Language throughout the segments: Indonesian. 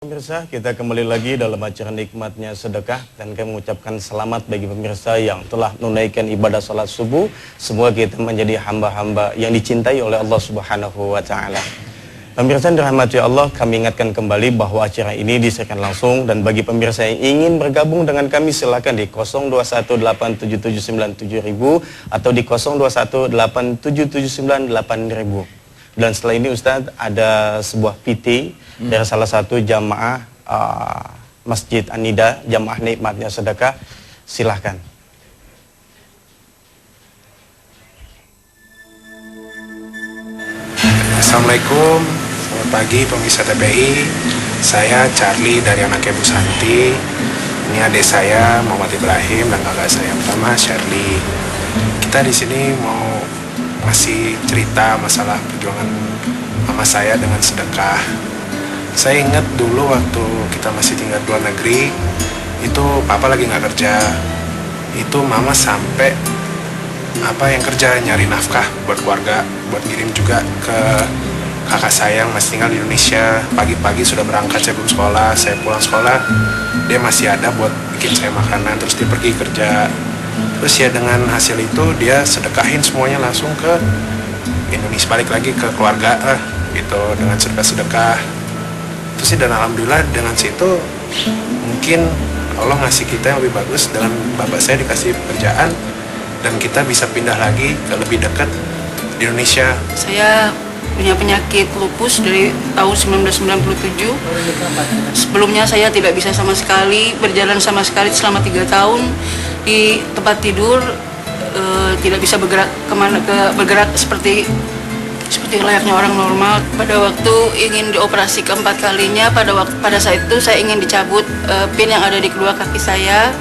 Pemirsa, kita kembali lagi dalam acara Nikmatnya Sedekah dan kami mengucapkan selamat bagi pemirsa yang telah menunaikan ibadah salat subuh. Semoga kita menjadi hamba-hamba yang dicintai oleh Allah Subhanahu wa taala. Pemirsa yang dirahmati Allah, kami ingatkan kembali bahwa acara ini disiarkan langsung dan bagi pemirsa yang ingin bergabung dengan kami silakan di 0218779000 atau di 02187798.000. Dan setelah ini Ustadz ada sebuah PT dari salah satu jamaah Masjid An-Nida, jamaah Nikmatnya Sedekah. Silahkan. Assalamualaikum, selamat pagi pemirsa TPI. Saya Charlie dari anaknya Bu Santi. Ini adik saya Muhammad Ibrahim dan kakak saya pertama Charlie. Kita di sini mau masih cerita masalah perjuangan mama saya dengan sedekah. Saya ingat dulu waktu kita masih tinggal di luar negeri, itu papa lagi nggak kerja, itu mama sampai yang kerja nyari nafkah buat keluarga, buat ngirim juga ke kakak saya yang masih tinggal di Indonesia. Pagi-pagi sudah berangkat, saya belum sekolah, saya pulang sekolah dia masih ada buat bikin saya makanan, terus dia pergi kerja. Terus ya dengan hasil itu dia sedekahin semuanya langsung ke Indonesia, balik lagi ke keluarga gitu dengan sedekah. Terus sih dan alhamdulillah dengan situ mungkin Allah ngasih kita yang lebih bagus. Dengan bapak saya dikasih pekerjaan dan kita bisa pindah lagi ke lebih dekat di Indonesia. Saya punya penyakit lupus dari tahun 1997. Sebelumnya saya tidak bisa sama sekali berjalan sama sekali selama 3 tahun di tempat tidur, tidak bisa bergerak bergerak seperti layaknya orang normal. Pada waktu ingin dioperasi keempat kalinya, pada saat itu saya ingin dicabut pin yang ada di kedua kaki saya.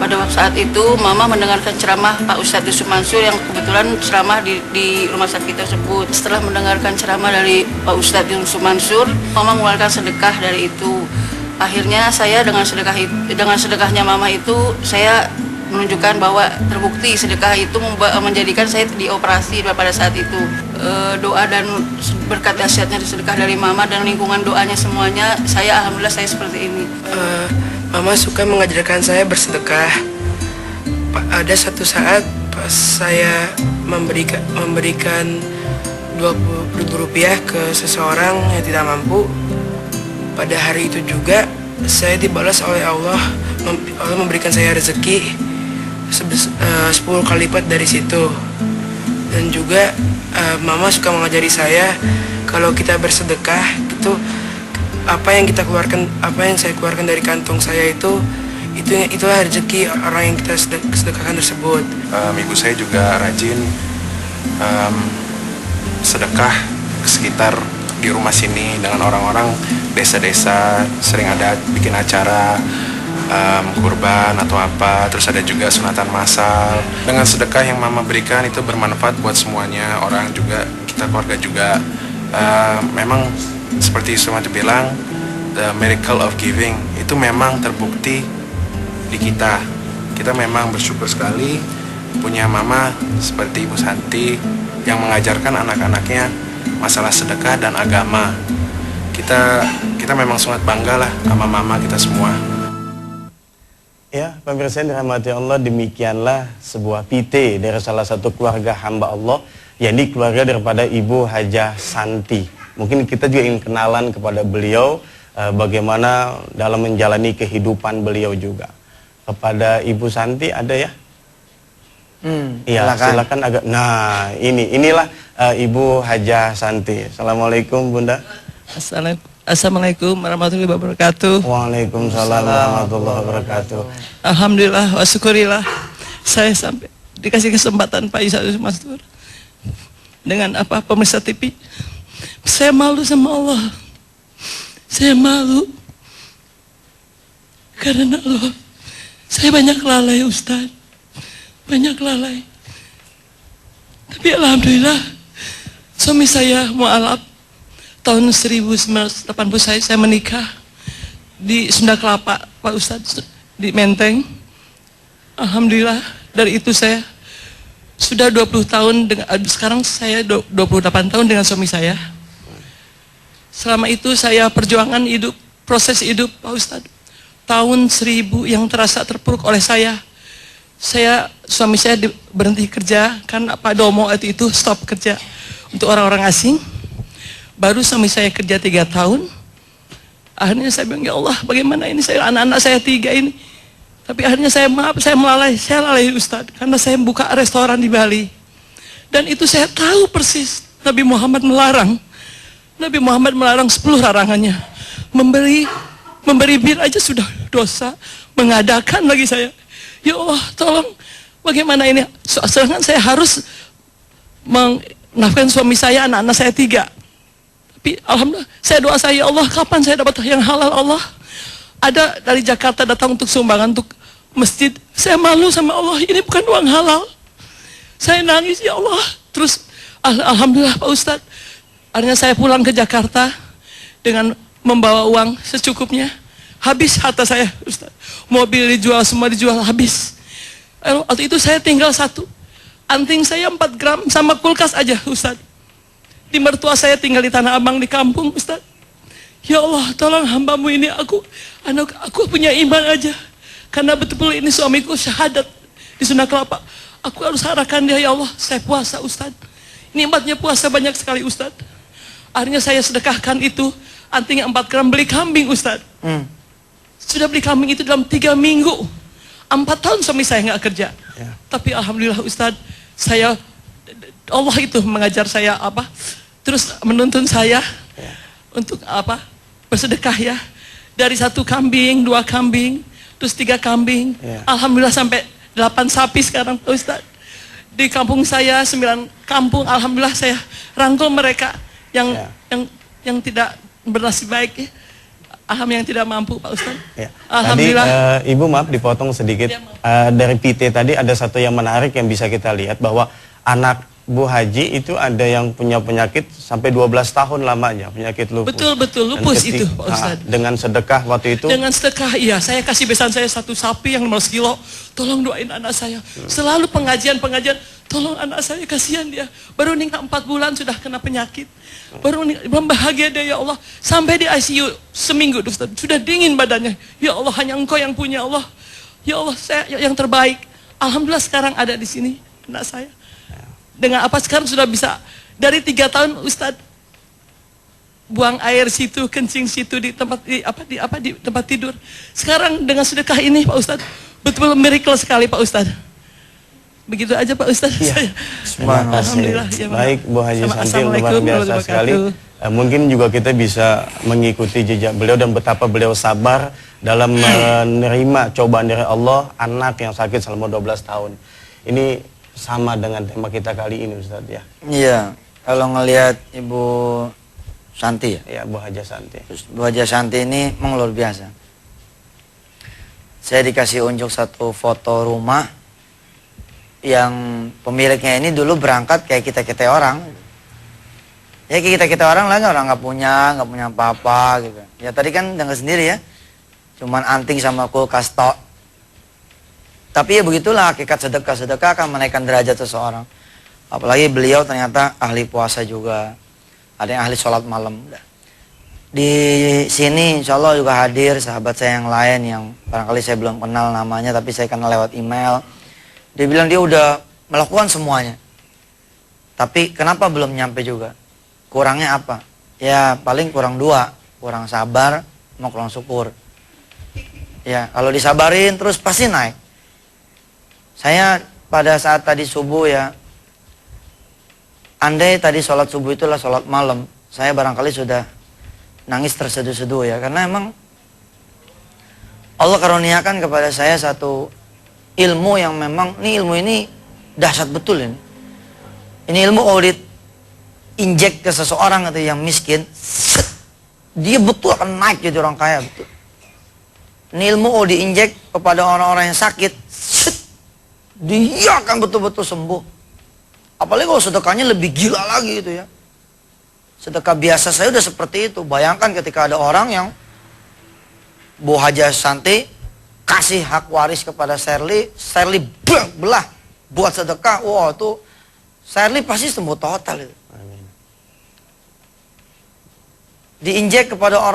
Pada saat itu mama mendengarkan ceramah Pak Ustadz Yusuf Mansur yang kebetulan ceramah di rumah sakit tersebut. Setelah mendengarkan ceramah dari Pak Ustadz Yusuf Mansur, mama mengeluarkan sedekah dari itu. Akhirnya saya dengan sedekahnya mama itu saya menunjukkan bahwa terbukti sedekah itu menjadikan saya dioperasi pada saat itu. Doa dan berkat dahsyatnya sedekah dari mama dan lingkungan doanya semuanya, alhamdulillah saya seperti ini. Mama suka mengajarkan saya bersedekah. Ada satu saat pas saya memberikan 20.000 rupiah ke seseorang yang tidak mampu. Pada hari itu juga saya dibalas oleh Allah. Allah memberikan saya rezeki 10 kali lipat dari situ. Dan juga mama suka mengajari saya kalau kita bersedekah itu apa yang saya keluarkan dari kantong saya itulah rezeki orang yang kita sedekahkan tersebut. Ibu saya juga rajin sedekah ke sekitar di rumah sini dengan orang-orang desa-desa, sering ada bikin acara kurban atau apa, terus ada juga sunatan massal. Dengan sedekah yang mama berikan itu bermanfaat buat semuanya, orang juga, kita keluarga juga. Memang seperti Yusuf bilang, the miracle of giving itu memang terbukti di kita. Kita memang bersyukur sekali punya mama seperti Ibu Santi yang mengajarkan anak-anaknya masalah sedekah dan agama. Kita memang sangat bangga lah sama mama kita semua. Ya, pemirsa yang dirahmati Allah, demikianlah sebuah PT dari salah satu keluarga hamba Allah, yakni keluarga daripada Ibu Hajah Santi. Mungkin kita juga ingin kenalan kepada beliau, bagaimana dalam menjalani kehidupan beliau juga. Kepada Ibu Santi ada ya? Iya, silakan agak. Nah, inilah Ibu Hajah Santi. Assalamualaikum Bunda. Assalamualaikum warahmatullahi wabarakatuh. Waalaikumsalam warahmatullahi wabarakatuh. Alhamdulillah wa syukurillah, saya sampai dikasih kesempatan Pak Yusuf Mansur dengan pemirsa TV. Saya malu sama Allah. Saya malu karena Allah. Saya banyak lalai Ustaz, banyak lalai. Tapi alhamdulillah suami saya mualaf. Tahun 1980 saya menikah di Sunda Kelapa, Pak Ustadz, di Menteng. Alhamdulillah dari itu saya sudah 20 tahun dengan, sekarang saya 28 tahun dengan suami saya. Selama itu saya perjuangan hidup proses hidup Pak Ustadz. Tahun 1000 yang terasa terpuruk oleh saya. Suami saya berhenti kerja karena Pak Domo itu stop kerja untuk orang-orang asing. Baru suami saya kerja 3 tahun. Akhirnya saya bilang, ya Allah, bagaimana ini anak-anak saya 3 ini. Tapi akhirnya saya lalai Ustadz, karena saya buka restoran di Bali. Dan itu saya tahu persis, Nabi Muhammad melarang 10 larangannya. Memberi bir aja sudah dosa, mengadakan lagi saya. Ya Allah, tolong, bagaimana ini? Sedangkan saya harus menafkahi suami saya, anak-anak saya 3. Tapi alhamdulillah, saya doa saya, ya Allah, kapan saya dapat yang halal Allah? Ada dari Jakarta datang untuk sumbangan untuk masjid. Saya malu sama Allah, ini bukan uang halal. Saya nangis, ya Allah. Terus alhamdulillah Pak Ustadz, akhirnya saya pulang ke Jakarta dengan membawa uang secukupnya. Habis harta saya Ustadz. Mobil dijual, semua dijual, habis. Waktu itu saya tinggal 1. Anting saya 4 gram sama kulkas aja Ustadz. Di mertua saya tinggal di Tanah Abang di kampung Ustadz. Ya Allah, tolong hambamu ini, aku punya iman aja. Karena betul-betul ini suamiku syahadat di Sunda Kelapa. Aku harus arahkan dia, ya Allah. Saya puasa Ustadz. Nikmatnya puasa banyak sekali Ustadz. Akhirnya saya sedekahkan itu. Antingnya 4 gram, beli kambing Ustadz. Sudah beli kambing itu dalam 3 minggu. 4 tahun suami saya nggak kerja. Ya. Tapi alhamdulillah Ustadz, Allah itu mengajar saya apa? Terus menuntun saya untuk apa? Bersedekah ya. Dari 1 kambing, 2 kambing, terus 3 kambing. Alhamdulillah sampai 8 sapi sekarang Ustadz. Di kampung saya 9 kampung, alhamdulillah saya rangkul mereka yang tidak bernasib baik ya. Alhamdulillah yang tidak mampu Pak Ustadz. Ya. Alhamdulillah. Tadi Ibu maaf dipotong sedikit. Ya, dari PT tadi ada satu yang menarik yang bisa kita lihat, bahwa anak Bu Haji itu ada yang punya penyakit sampai 12 tahun lamanya, penyakit lupus. Betul, lupus itu Pak Ustadz. Dengan sedekah waktu itu? Dengan sedekah, iya. Saya kasih besan saya 1 sapi yang 15 kilo. Tolong doain anak saya. Selalu pengajian, tolong anak saya, kasihan dia. Baru nikah 4 bulan sudah kena penyakit. Baru bahagia dia, ya Allah. Sampai di ICU seminggu Ustadz. Sudah dingin badannya. Ya Allah, hanya Engkau yang punya Allah. Ya Allah, saya yang terbaik. Alhamdulillah sekarang ada di sini anak saya. Dengan apa sekarang sudah bisa dari 3 tahun Ustadz buang air situ, kencing situ di tempat di tempat tidur. Sekarang dengan sedekah ini Pak Ustadz betul-betul miracle sekali Pak Ustadz. Begitu aja Pak Ustadz. Ya. Alhamdulillah. Ya, baik Bu Haji Santi, luar Assalamualaikum biasa sekali. Mungkin juga kita bisa mengikuti jejak beliau dan betapa beliau sabar dalam menerima cobaan dari Allah, anak yang sakit selama 12 tahun. Ini sama dengan tema kita kali ini Ustadz ya. Iya, kalau ngelihat Ibu Santi ya. Ya, Bu Haja Santi. Bu Haja Santi ini memang luar biasa. Saya dikasih unjuk 1 foto rumah yang pemiliknya ini dulu berangkat kayak kita orang. Ya kayak kita orang lah, orang nggak punya apa-apa gitu. Ya tadi kan dengar sendiri ya, cuman anting sama kulkas tok. Tapi ya begitulah, hakikat sedekah akan menaikkan derajat seseorang. Apalagi beliau ternyata ahli puasa juga. Ada yang ahli sholat malam. Di sini insya Allah juga hadir sahabat saya yang lain yang barangkali saya belum kenal namanya, tapi saya kenal lewat email. Dia bilang dia udah melakukan semuanya. Tapi kenapa belum nyampe juga? Kurangnya apa? Ya paling kurang 2. Kurang sabar, mau kurang syukur. Ya kalau disabarin terus pasti naik. Saya pada saat tadi subuh ya, andai tadi sholat subuh itulah sholat malam, saya barangkali sudah nangis terseduh-seduh ya. Karena emang Allah karuniakan kepada saya satu ilmu yang memang, ilmu ini dahsyat betul ini. Ini ilmu audit injek ke seseorang atau yang miskin, dia betul akan naik jadi orang kaya betul. Ini ilmu audit injek kepada orang-orang yang sakit, dia akan betul-betul sembuh. Apalagi kalau sedekahnya lebih gila lagi itu ya. Sedekah biasa saya udah seperti itu. Bayangkan ketika ada orang yang Bu Haja Santi kasih hak waris kepada Sherly belah buat sedekah. Wah itu Sherly pasti sembuh total itu. Diinjek kepada orang